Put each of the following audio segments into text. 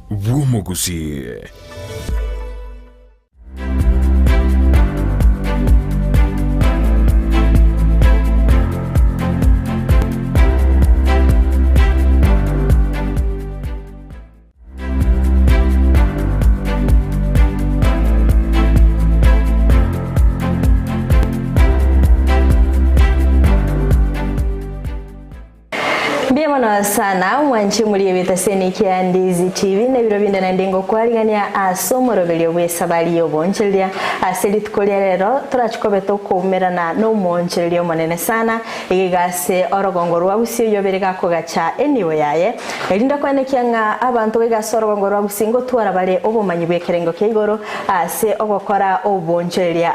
Gusii. Bienvenue sana mwanchi muri bitaseni kia Ndizi TV ne biro binda na ndengo kwarigania asomoro belyo bw'Esabari yobonchelia aseli tukolia rero turachikobeto kumerana no monchelia monene sana igase orogongo rwa Gusii yoberega kogacha eniwe yaye elinda kwanekia nga abantu igase orogongo rwa Gusii ngo twara bale obumanyi bw'ekerengo keigoro ase ogokora obonchelia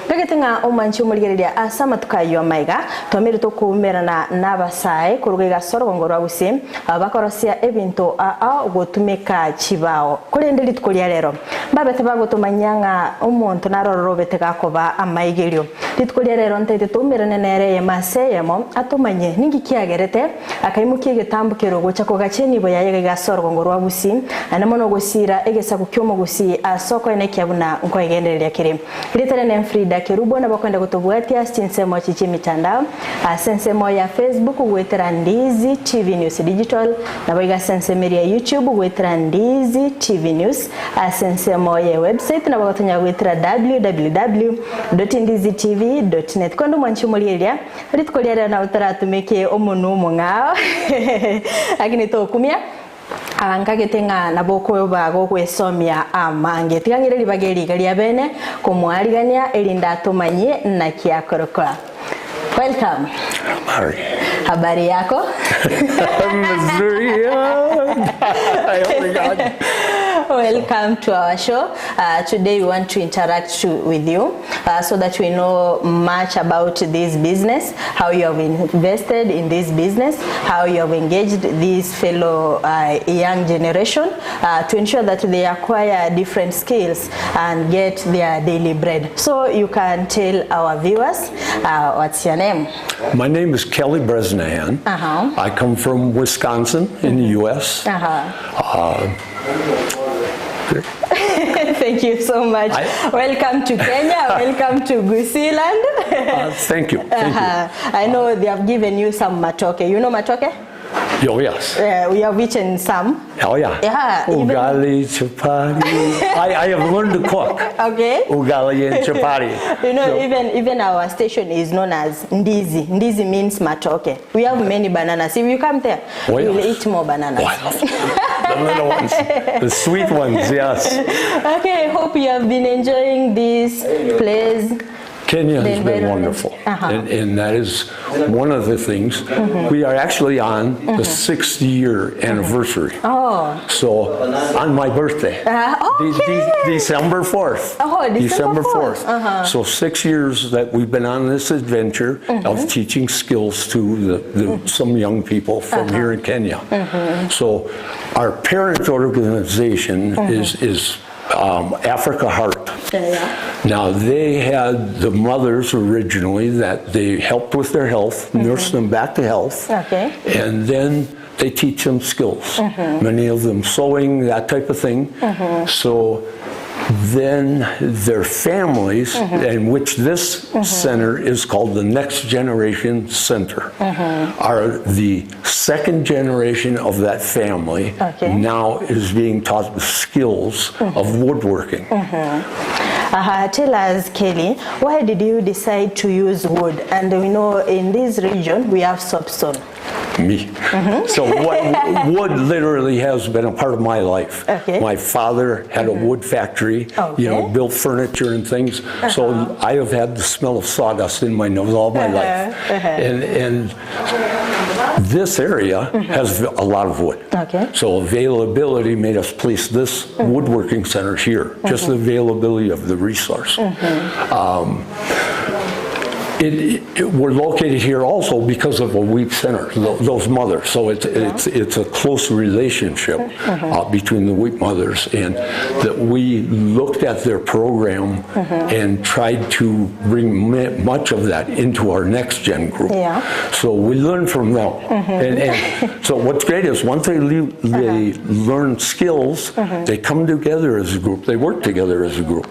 begetinga omwanchi muri asama tukayo maiga tomiri tukumerana n'abasaye kuruga orogongo rwa Gusii bakorosia ebintu gotumeka chibao kurendeli tukolia rero babete bagotumanyanga umuntu narorobete gakoba amaigerio litkolia rero ntete tumirane nere yemaseyemo atumanye ningi kiagerete akaimukie getambukero gocha kogacheni boyaye gasorogongo rwa Gusii anamono gosira egesa kukyomo Gusii asoko ene kyabuna nko egenderelia kire litere ne Frida Kerubo na bakwenda kutobuatia stinsemo chichi mitandao asensemo ya Facebook gwetera Ndizi TV News Digital na boiga sensemo ya YouTube gwetera Ndizi TV News asensemo ya website na bagatonya gwetera www.ndizitv.net kondo mwanchi mulielia ritkolia na utaratumeke omunu mungao agini to kumia angagetenga naboko bago kwesomya amange tigangire libageri galia bene komwarigania elinda tomanye na kiakorokora. Welcome. Habari yako? Missouri. Welcome to our show. Today we want to interact with you so that we know much about this business, how you have invested in this business, how you have engaged this fellow young generation to ensure that they acquire different skills and get their daily bread. So you can tell our viewers, what's your name? My name is Kelly Bresnaham. I come from Wisconsin in the U.S. Thank you so much. Welcome to Kenya. Welcome to Gusii land. Thank you. Thank you. I know they have given you some matoke. You know matoke? Oh, yes. We have eaten some. Oh, yeah. Yeah. Ugali, chapati. I have learned to cook. Okay. Ugali and chapati. You know, so, even our station is known as Ndizi. Ndizi means matoke. We have many bananas. If you come there, you will eat more bananas. Oh, I love the little ones. The sweet ones, yes. Okay, hope you have been enjoying this place. Kenya has been wonderful, and that is one of the things. We are actually on the 6th year anniversary. So on my birthday, December 4th. December 4th. So 6 years that we've been on this adventure of teaching skills to some young people from here in Kenya. So our parent organization is Africa Heart. Now they had the mothers originally that they helped with their health, nursed them back to health, and then they teach them skills. Many of them sewing, that type of thing. So then their families, in which this center is called the Next Generation Center, are the second generation of that family now is being taught the skills of woodworking. Tell us, Kelly, why did you decide to use wood? And we know in this region we have soapstone. Me. So wood literally has been a part of my life. My father had a wood factory, you know, built furniture and things. So I have had the smell of sawdust in my nose all my life. And this area has a lot of wood. So availability made us place this woodworking center here. Just the availability of the resource. we're located here also because of a WEEP center, those mothers. So it's a close relationship between the WEEP mothers, and that we looked at their program and tried to bring much of that into our next gen group. So we learn from them. And so what's great is once they learn skills, they come together as a group, they work together as a group.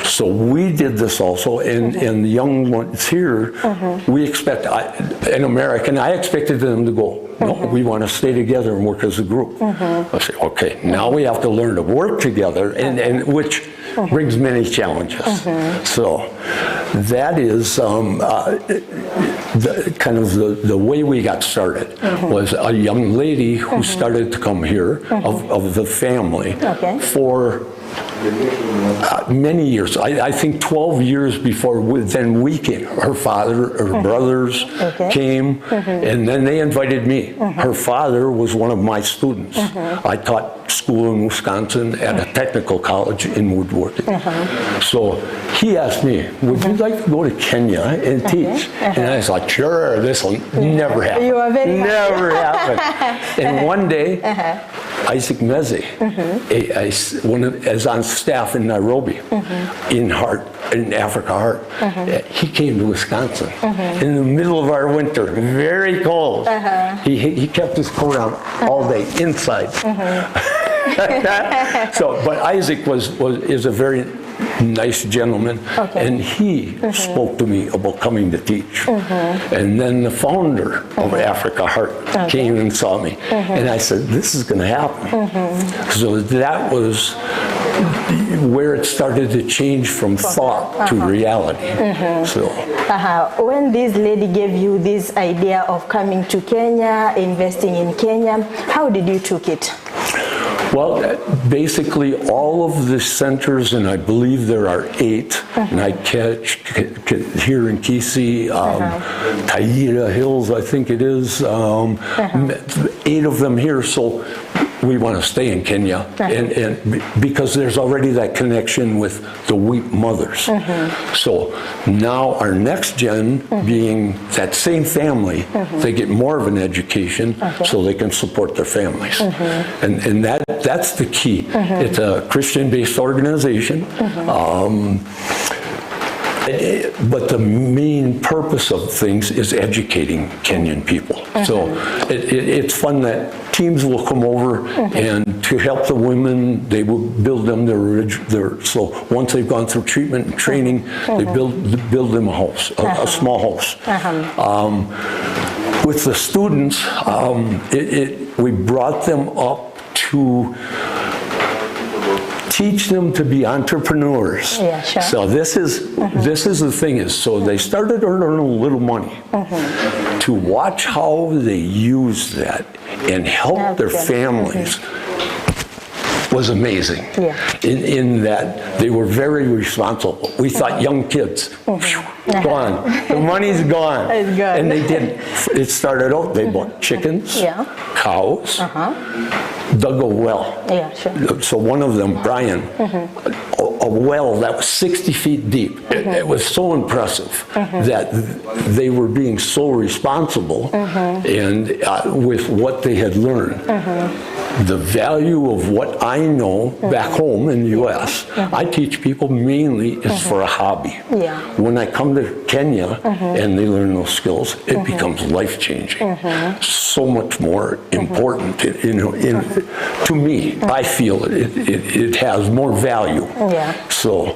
So we did this also, and the young ones here, we expect, in America, I expected them to go, no, we want to stay together and work as a group. I say, okay, now we have to learn to work together, and which brings many challenges. So that is the way we got started. Was a young lady who started to come here of the family for many years. I think 12 years before then we came. Her father, her brothers came, and then they invited me. Her father was one of my students. I taught school in Wisconsin at a technical college in woodworking. So he asked me, would you like to go to Kenya and teach? And I was like, sure, this will never happen. You are very never happen. And one day, Isaac Meze, is on staff in Nairobi, in Africa Heart. He came to Wisconsin in the middle of our winter, very cold. He kept his coat on all day inside. So, but Isaac is a very nice gentleman, and he spoke to me about coming to teach. And then the founder of Africa Heart came and saw me, and I said, this is going to happen. So that was where it started to change from thought to reality. So, when this lady gave you this idea of coming to Kenya, investing in Kenya, how did you took it? Well, basically all of the centers, and I believe there are 8, and I catch here in Kisii, Taira Hills, I think it is, 8 of them here. So we want to stay in Kenya, and because there's already that connection with the WEEP mothers. So now our next gen, being that same family, they get more of an education so they can support their families. And that's the key. It's a Christian-based organization. But the main purpose of things is educating Kenyan people. So it's fun that teams will come over and to help the women, they will build them their so once they've gone through treatment and training, they build them a house, a small house. With the students, we brought them up to teach them to be entrepreneurs. So this is the thing is, so they started earning a little money. To watch how they use that and help their families was amazing. In that they were very responsible. We thought young kids, gone. The money's gone. And they didn't. It started out, they bought chickens, cows, dug a well. So one of them, Brian, a well that was 60 feet deep. It was so impressive that they were being so responsible and with what they had learned. The value of what I know back home in the U.S., I teach people mainly is for a hobby. When I come to Kenya and they learn those skills, it becomes life-changing. So much more important, to me. I feel it has more value. So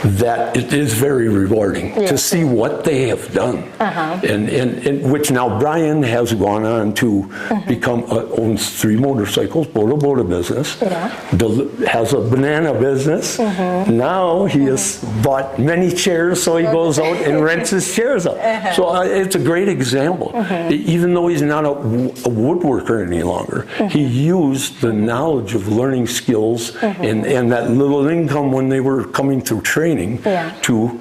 that it is very rewarding to see what they have done, and which now Brian has gone on to become owns 3 motorcycles, Boda business, has a banana business. Now he has bought many chairs, so he goes out and rents his chairs out. So it's a great example. Even though he's not a woodworker any longer, he used the knowledge of learning skills and that little income when they were coming through training to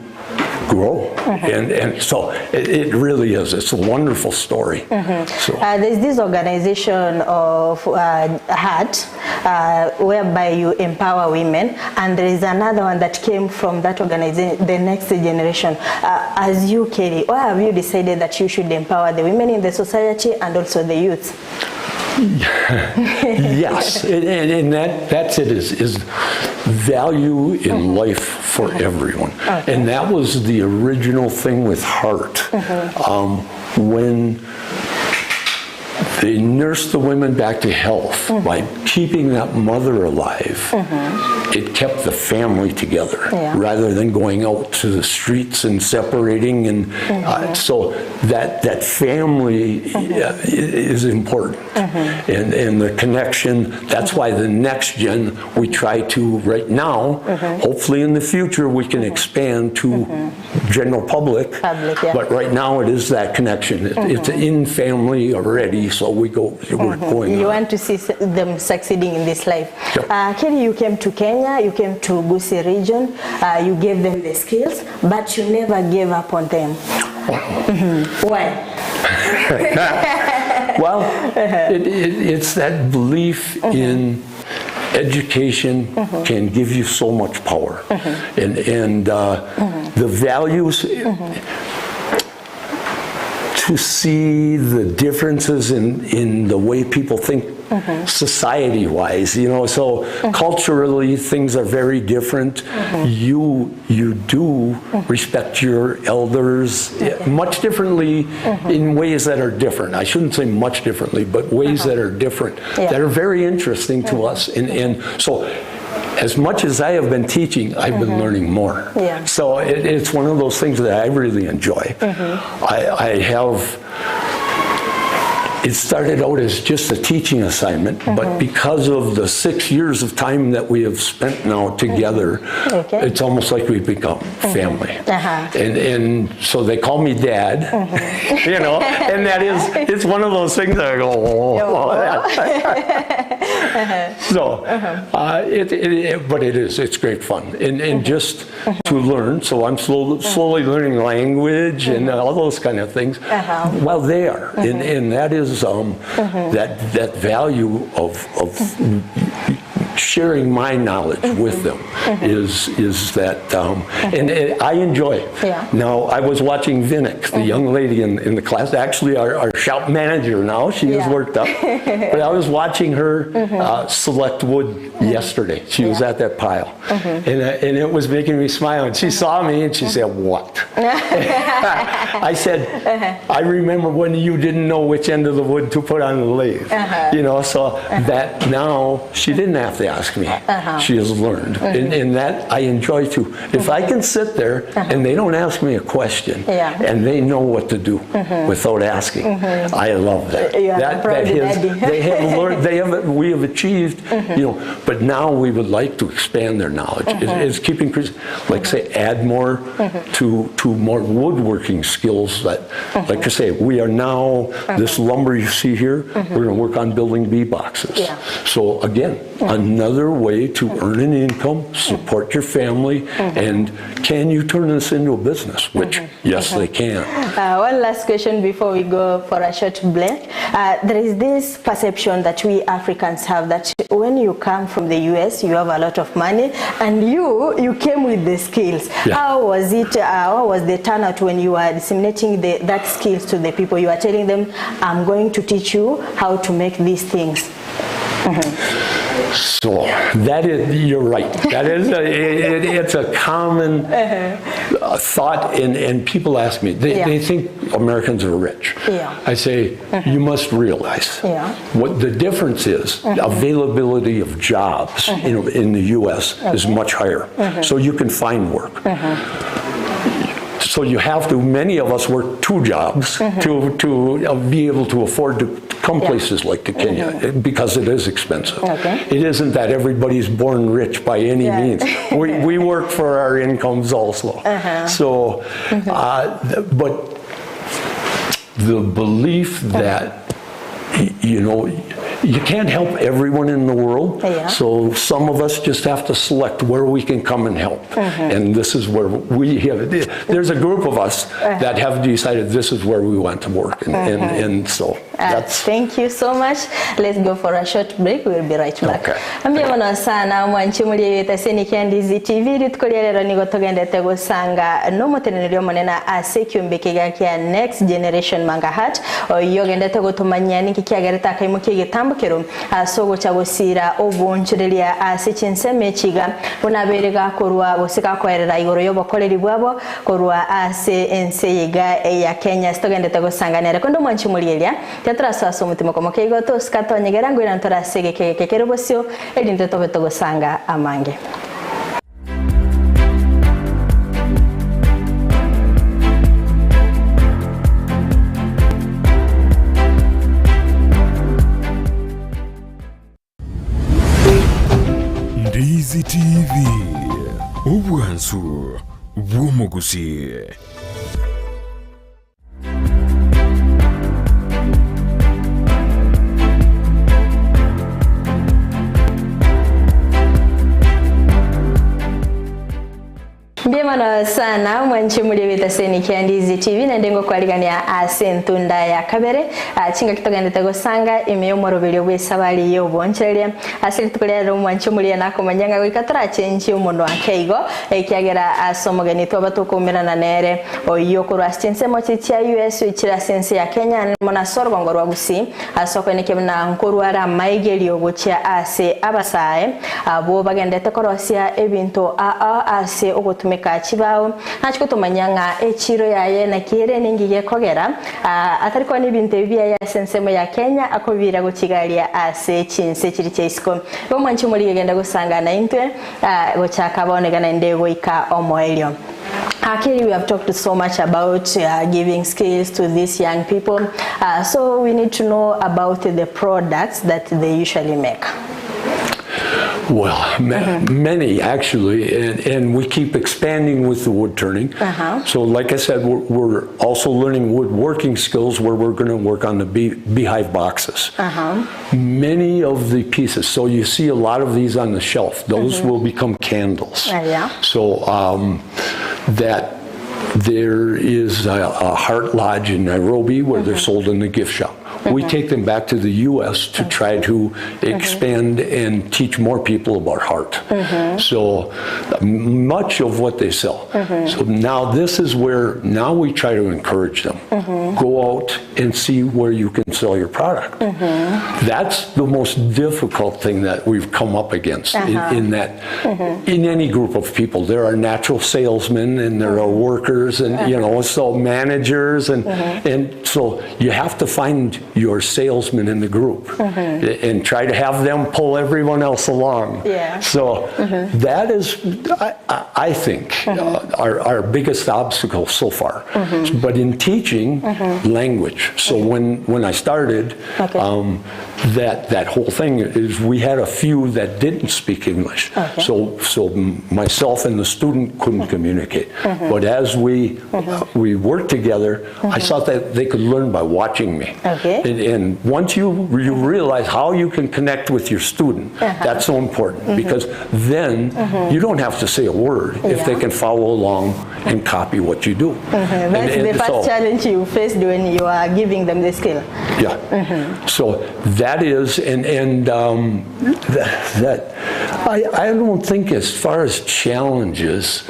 grow. And so it really is. It's a wonderful story. So. There's this organization of HEART, whereby you empower women, and there is another one that came from that organization, the Next Generation. As you, Kelly, why have you decided that you should empower the women in the society and also the youth? Yes, and that's it, is value in life for everyone. And that was the original thing with HEART. When they nursed the women back to health by keeping that mother alive, it kept the family together rather than going out to the streets and separating. And so that family is important. And the connection, that's why the next gen, we try to right now, hopefully in the future we can expand to general public, but right now it is that connection. It's in family already, so we're going You on. want to see them succeeding in this life. Yep. Kelly, you came to Kenya, you came to Gusii region, you gave them the skills, but you never gave up on them. Why? Well, it's that belief in education can give you so much power. And the values, to see the differences in the way people think society-wise, so culturally things are very different. You do respect your elders much differently in ways that are different. I shouldn't say much differently, but ways that are different, that are very interesting to us. And so as much as I have been teaching, I've been learning more. So it's one of those things that I really enjoy. I have. It started out as just a teaching assignment, but because of the 6 years of time that we have spent now together, it's almost like we've become family. And so they call me Dad, and that is, it's one of those things that I go, but it's great fun. And just to learn, so I'm slowly learning language and all those kind of things while they are. And that is that value of sharing my knowledge with them is that, and I enjoy it. Now, I was watching Vinnick, the young lady in the class, actually our shop manager now, she has worked up, but I was watching her select wood yesterday. She was at that pile, and it was making me smile, and she saw me and she said, "What?" I said, "I remember when you didn't know which end of the wood to put on the lathe." So that now she didn't have to ask me. She has learned. And that I enjoy too. If I can sit there and they don't ask me a question and they know what to do without asking, I love that. They have learned, we have achieved, but now we would like to expand their knowledge. It's keeping, like say, add more to more woodworking skills that, like I say, we are now, this lumber you see here, we're going to work on building bee boxes. So again, another way to earn an income, support your family, and can you turn this into a business? Which, yes, they can. One last question before we go for a short break. There is this perception that we Africans have that when you come from the US, you have a lot of money, and you came with the skills. How was it? How was the turnout when you were disseminating that skills to the people? You are telling them, "I'm going to teach you how to make these things." So that is, you're right. That is, it's a common thought, and people ask me. They think Americans are rich. I say, you must realize what the difference is. Availability of jobs, in the U.S. is much higher, so you can find work. So you have to, many of us work 2 jobs to be able to afford to come places like to Kenya, because it is expensive. It isn't that everybody's born rich by any means. We work for our incomes also. So, but the belief that, you can't help everyone in the world. Yeah. So some of us just have to select where we can come and help. And this is where we have, there's a group of us that have decided this is where we want to work. And so that's... Thank you so much. Let's go for a short break. We'll be right back. Okay. Ambia mwana sana mwanchi muri Vitaseni kia Ndizi TV ritukolia lero nigo tugendete gusanga no mutenenero monena asekyumbikega kia next generation mangahat oyo gendete gutumanya niki kiagereta kaimuki gitambukiro asogo cha gusira obunchirelia asecinseme chiga bunaberega korwa busika kwerera igoro yobokoreri bwabo korwa ase enseiga ya Kenya stogendete gusanganira kondo mwanchi muri elia tetraso mutima komokego to skatonyegera ngwira ntorasege kekekero bosio elinde tobeto gusanga amange. Ndizi TV, ubwansu bw'omugusii. Biemana sana mwanchi muri Vitaseni kia Ndizi TV na ndengo kwaligania asentunda ya kabere chinga kitogendete gusanga imeyomorobelyo bw'Esabari y'obonchereria asitukolero mwanchi muri nakomanyanga gwikatora chenji umuntu akeigo ekiagera asomogeni twabatukumirana nere oyo kurwa chinsemo chitia US chira sense ya Kenya mona sorgo ngorwa Gusii asokweneke na nkorwara maigelyo gochia ase abasae abo bagendete korosia ebintu ase ogotume kachibao nachiko tumanyanga echiro yaye na kire ningiye kogera atariko ni binte bya ya sensemo ya Kenya akobira gukigalia ase chinse kiri chesko bo mwanchi muri genda gusanga na intwe gochaka bonegana ndego ika omoelyo. Akiri, we have talked so much about giving skills to these young people, so we need to know about the products that they usually make. Well, many actually, and we keep expanding with the wood turning. So like I said, we're also learning woodworking skills where we're going to work on the beehive boxes. Many of the pieces, so you see a lot of these on the shelf, those will become candles. So that there is a Heart Lodge in Nairobi where they're sold in the gift shop. We take them back to the U.S. to try to expand and teach more people about heart. So much of what they sell. So now this is where now we try to encourage them. Go out and see where you can sell your product. That's the most difficult thing that we've come up against in that in any group of people. There are natural salesmen and there are workers and you know, so managers and so you have to find your salesman in the group and try to have them pull everyone else along. So that is, I think, our biggest obstacle so far. But in teaching language, so when I started, that whole thing is we had a few that didn't speak English. So myself and the student couldn't communicate. But as we worked together, I saw that they could learn by watching me. And once you realize how you can connect with your student, that's so important because then you don't have to say a word if they can follow along and copy what you do. That's the first challenge you faced when you are giving them the skill. So that is, that I don't think as far as challenges,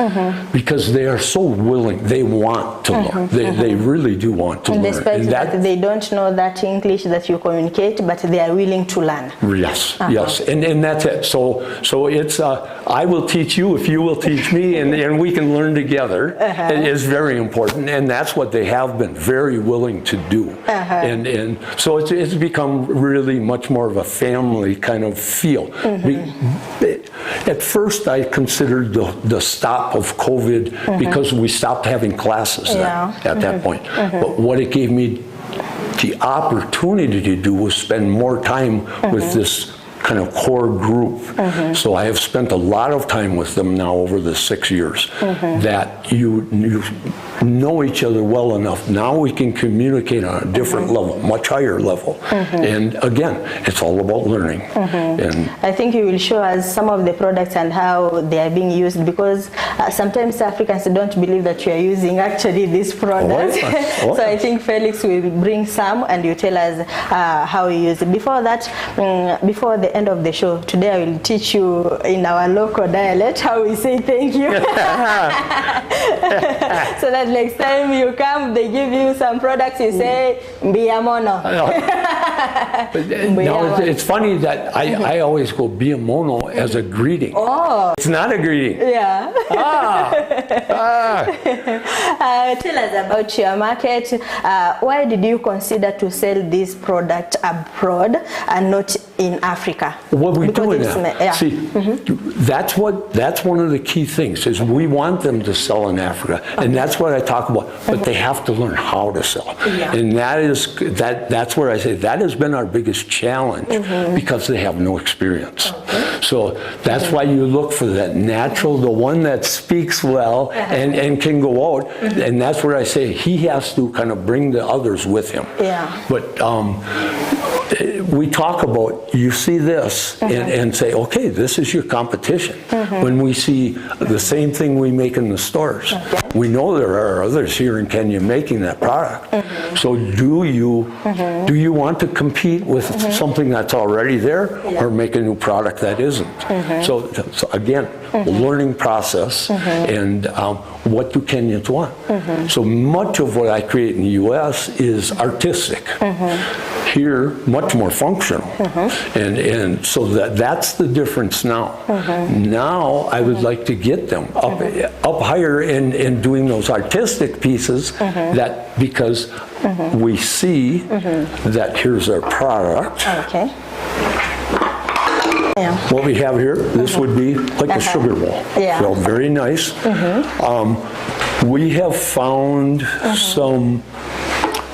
because they are so willing, they want to learn. They really do want to learn. Despite that they don't know that English that you communicate, but they are willing to learn. Yes, and that's it. So it's I will teach you if you will teach me, and we can learn together. It is very important, and that's what they have been very willing to do. And so it's become really much more of a family kind of feel. At first, I considered the stop of COVID because we stopped having classes at that point. But what it gave me the opportunity to do was spend more time with this kind of core group. So I have spent a lot of time with them now over the 6 years that you know each other well enough. Now we can communicate on a different level, much higher level. And again, it's all about learning. And I think you will show us some of the products and how they are being used, because sometimes Africans don't believe that you are using actually these products. So I think Felix will bring some and you tell us how you use it. Before that, before the end of the show, today I will teach you in our local dialect how we say thank you. So that next time you come, they give you some products, you say, Mbiyamono. Now, it's funny that I always go Biamono as a greeting. Oh. It's not a greeting. Yeah. Tell us about your market. Why did you consider to sell this product abroad and not in Africa? What we do in that, see, that's one of the key things is we want them to sell in Africa, and that's what I talk about. But they have to learn how to sell, and that's where I say that has been our biggest challenge because they have no experience. So that's why you look for that natural, the one that speaks well and can go out, and that's where I say he has to kind of bring the others with him. But we talk about, you see this and say, okay, this is your competition. When we see the same thing we make in the stores, we know there are others here in Kenya making that product. So do you want to compete with something that's already there or make a new product that isn't? So again, learning process and what do Kenyans want? So much of what I create in the U.S. is artistic. Here, much more functional. And so that's the difference now. Now I would like to get them up higher in doing those artistic pieces that because we see that here's our product. What we have here, this would be like a sugar bowl. So very nice. We have found some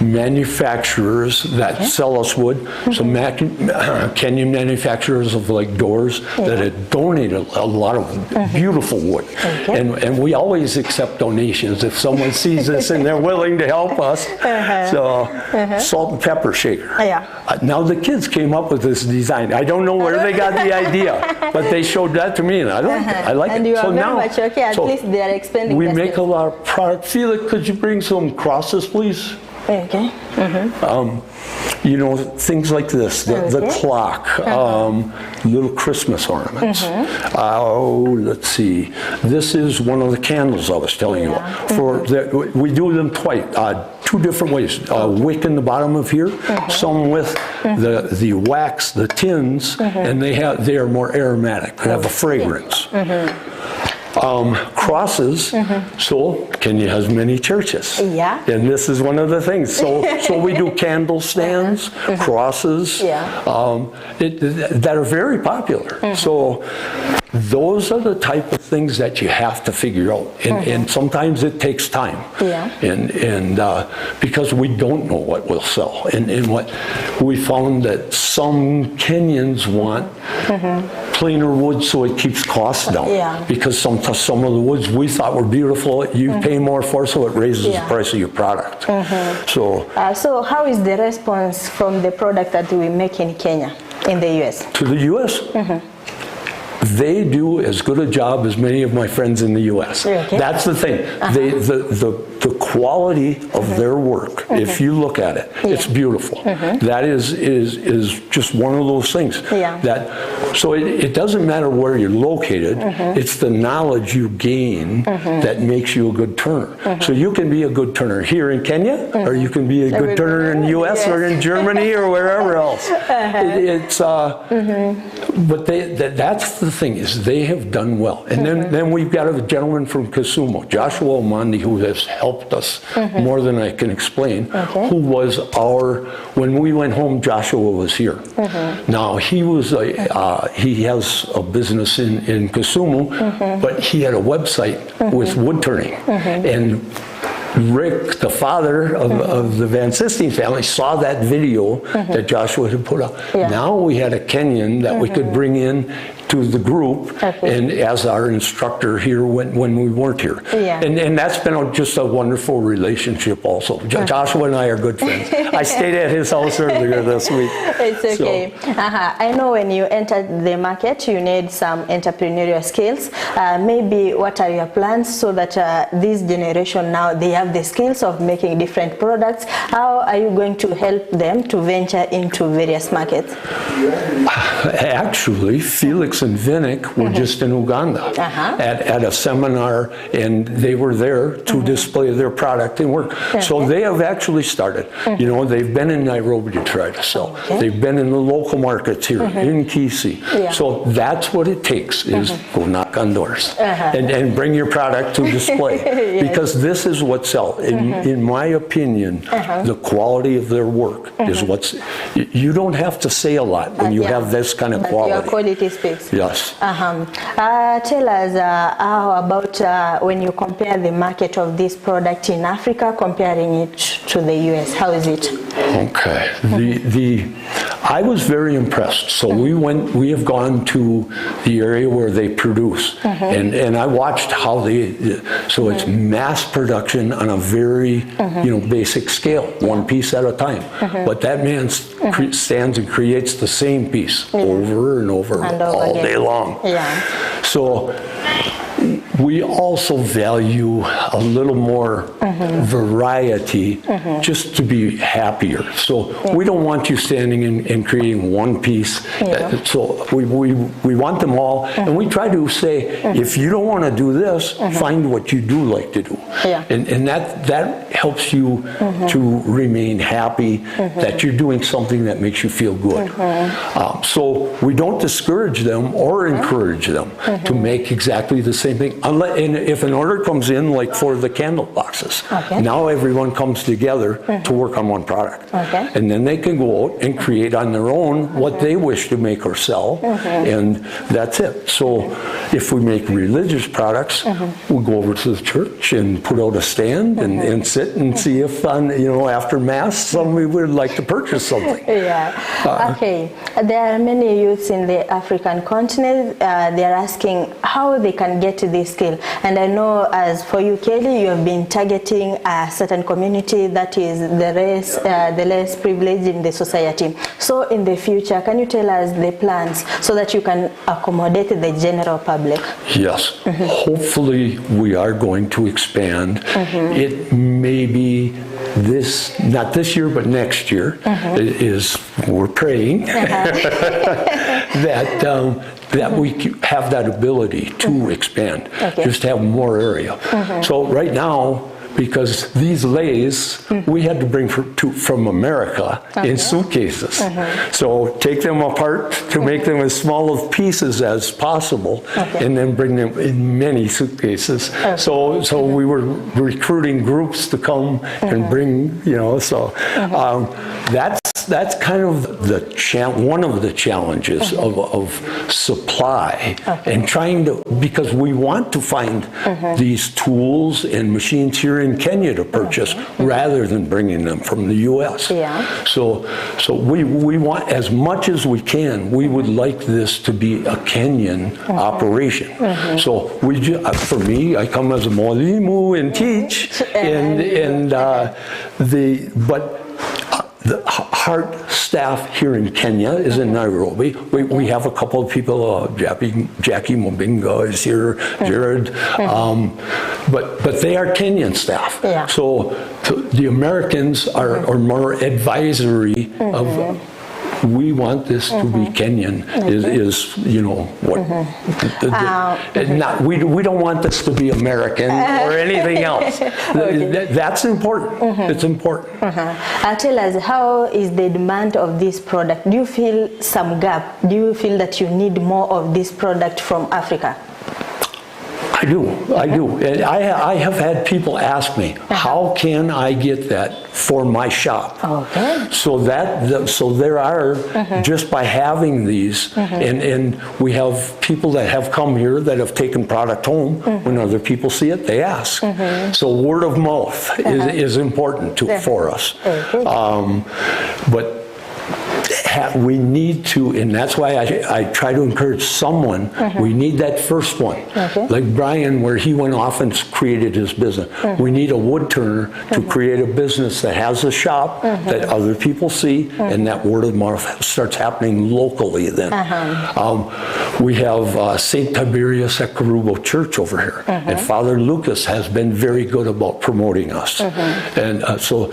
manufacturers that sell us wood, some Kenyan manufacturers of like doors that had donated a lot of beautiful wood. And we always accept donations if someone sees this and they're willing to help us. So salt and pepper shaker. Now the kids came up with this design. I don't know where they got the idea, but they showed that to me and I like and it. You are very much okay, at least they are expanding. We make a lot of product. Felix, could you bring some crosses, please? You know, things like this, the clock, little Christmas ornaments. Let's see. This is one of the candles I was telling you about. We do them twice, two different ways. Wick in the bottom of here, some with the wax, the tins, and they are more aromatic. They have a fragrance. Crosses, so Kenya has many churches. And this is one of the things. So we do candle stands, crosses, that are very popular. So those are the type of things that you have to figure out. And sometimes it takes time. And because we don't know what will sell. And what we found that some Kenyans want plainer wood so it keeps costs down. Because some of the woods we thought were beautiful, you pay more for, so it raises the price of your product. So how is the response from the product that we make in Kenya, in the U.S.? To the U.S.? They do as good a job as many of my friends in the U.S. That's the thing. The quality of their work, if you look at it, it's beautiful. That is just one of those things. So it doesn't matter where you're located, it's the knowledge you gain that makes you a good turner. So you can be a good turner here in Kenya, or you can be a good turner in the U.S. or in Germany or wherever else. But that's the thing, is they have done well. And then we've got a gentleman from Kisumu, Joshua Omandi, who has helped us more than I can explain, who was when we went home, Joshua was here. Now he has a business in Kisumu, but he had a website with wood turning. And Rick, the father of the Van Sistine family, saw that video that Joshua had put up. Yeah. Now we had a Kenyan that we could bring in to the group and as our instructor here when we weren't here. Yeah. And that's been just a wonderful relationship also. Joshua and I are good friends. I stayed at his house earlier this week. It's okay. So. I know when you entered the market, you need some entrepreneurial skills. Maybe what are your plans so that this generation now, they have the skills of making different products? How are you going to help them to venture into various markets? Actually, Felix and Vinnick were just in Uganda at a seminar, and they were there to display their product and work. So they have actually started. You know, they've been in Nairobi to try to sell. They've been in the local markets here in Kisii. So that's what it takes, is go knock on doors and bring your product to display. Because this is what sells. In my opinion, the quality of their work is what's... You don't have to say a lot when you have this kind of quality. Your quality speaks. Yes. Tell us how about when you compare the market of this product in Africa, comparing it to the US, how is it? Okay. I was very impressed. So we have gone to the area where they produce, and I watched how so it's mass production on a very basic scale, one piece at a time. But that man stands and creates the same piece over and over all day long. So we also value a little more variety just to be happier. So we don't want you standing and creating one piece. So we want them all, and we try to say, if you don't want to do this, find what you do like to do. And that helps you to remain happy that you're doing something that makes you feel good. So we don't discourage them or encourage them to make exactly the same thing. And if an order comes in, like for the candle boxes, now everyone comes together to work on one product. And then they can go out and create on their own what they wish to make or sell, and that's it. So if we make religious products, we'll go over to the church and put out a stand and sit and see if, after Mass, somebody would like to purchase something. Okay. There are many youths in the African continent. They are asking how they can get to this skill. And I know, as for you, Kelly, you have been targeting a certain community that is the less privileged in the society. So in the future, can you tell us the plans so that you can accommodate the general public? Yes. Hopefully we are going to expand. It may be not this year, but next year, we're praying that we have that ability to expand, just have more area. So right now, because these leis we had to bring from America in suitcases. So take them apart to make them as small of pieces as possible, and then bring them in many suitcases. So we were recruiting groups to come and bring, that's kind of one of the challenges of supply, and trying to, because we want to find these tools and machines here in Kenya to purchase rather than bringing them from the U.S. So we want, as much as we can, we would like this to be a Kenyan operation. So for me, I come as a mwalimu and teach, the heart staff here in Kenya is in Nairobi. We have a couple of people, Jackie Mobinga is here, Jared, but they are Kenyan staff. So the Americans are more advisory of, we want this to be Kenyan, we don't want this to be American or anything else. That's important. It's important. Tell us, how is the demand of this product? Do you feel some gap? Do you feel that you need more of this product from Africa? I do. And I have had people ask me, how can I get that for my shop? Okay. So there are, just by having these, and we have people that have come here that have taken product home. When other people see it, they ask. So word of mouth is important for us. But we need to, and that's why I try to encourage someone, we need that first one. Like Brian, where he went off and created his business. We need a wood turner to create a business that has a shop that other people see, and that word of mouth starts happening locally then. We have St. Tiberius at Carubo Church over here, and Father Lucas has been very good about promoting us. And so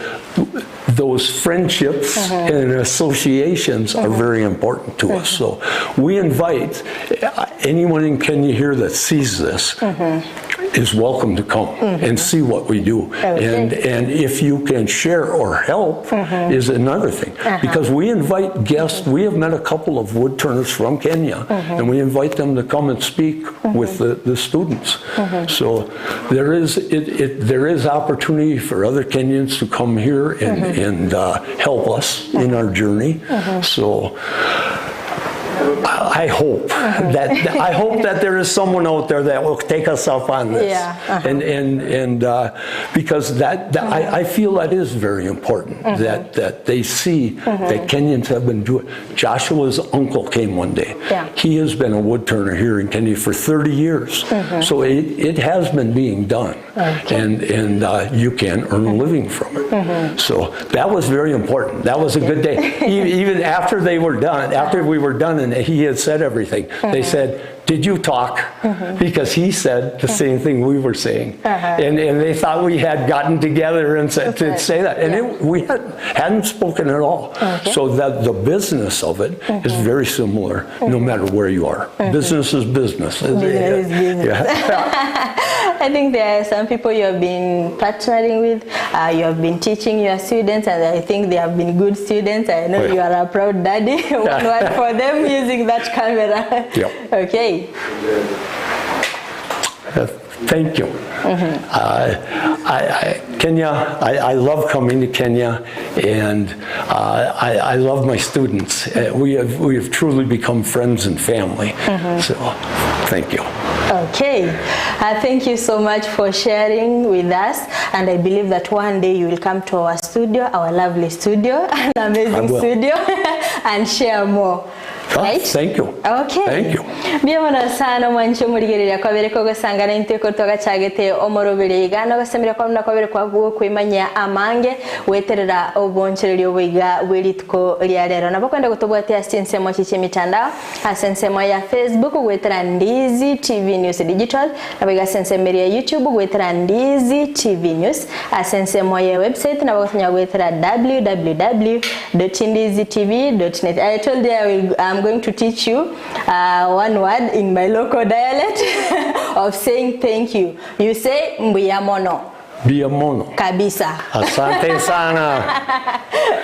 those friendships and associations are very important to us. So we invite anyone in Kenya here that sees this is welcome to come and see what we do. And if you can share or help is another thing. Because we invite guests, we have met a couple of wood turners from Kenya, and we invite them to come and speak with the students. So there is opportunity for other Kenyans to come here and help us in our journey. So I hope that there is someone out there that will take us up on this, and because I feel that is very important that they see that Kenyans have been doing. Joshua's uncle came one day. He has been a wood turner here in Kenya for 30 years, so it has been being done, and you can earn a living from it. So that was very important. That was a good day. Even after they were done, after we were done, and he had said everything, they said, "Did you talk?" Because he said the same thing we were saying, and they thought we had gotten together and said to say that, and we hadn't spoken at all. So that the business of it is very similar, no matter where you are. Business is business. Business is business. I think there are some people you have been partnering with, you have been teaching your students, and I think they have been good students. I know you are a proud daddy. One word for them using that camera. Okay. Thank you. Kenya, I love coming to Kenya, and I love my students. We have truly become friends and family. So, thank you. Okay, thank you so much for sharing with us, and I believe that one day you will come to our studio, our lovely studio, an amazing studio, and share more. Right? Thank you. Okay. Thank you. Bienvenue sana mwancho murigerera kwa bereko gusangana inteko twagacagete omorobere igana basemira kwa mna kwa bere kwa guo kwimanya amange weterera obonchereri obuiga bweritko lya rero nabo kwenda gutobwatia sense mo chiche mitandao asense mo ya Facebook gwetera Ndizi TV News Digital nabiga sense ya YouTube gwetera Ndizi TV News asense mo ya website nabo kunya gwetera www.ndizitv.net. I told you I'm going to teach you one word in my local dialect of saying thank you. You say mbuyamono. Biamono. Kabisa. Asante sana.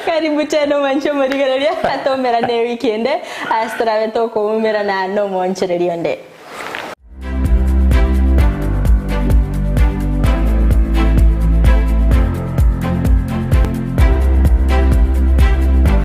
Karibu tena mwancho murigereria atomera ne weekend astra veto ko umera na no monchererionde.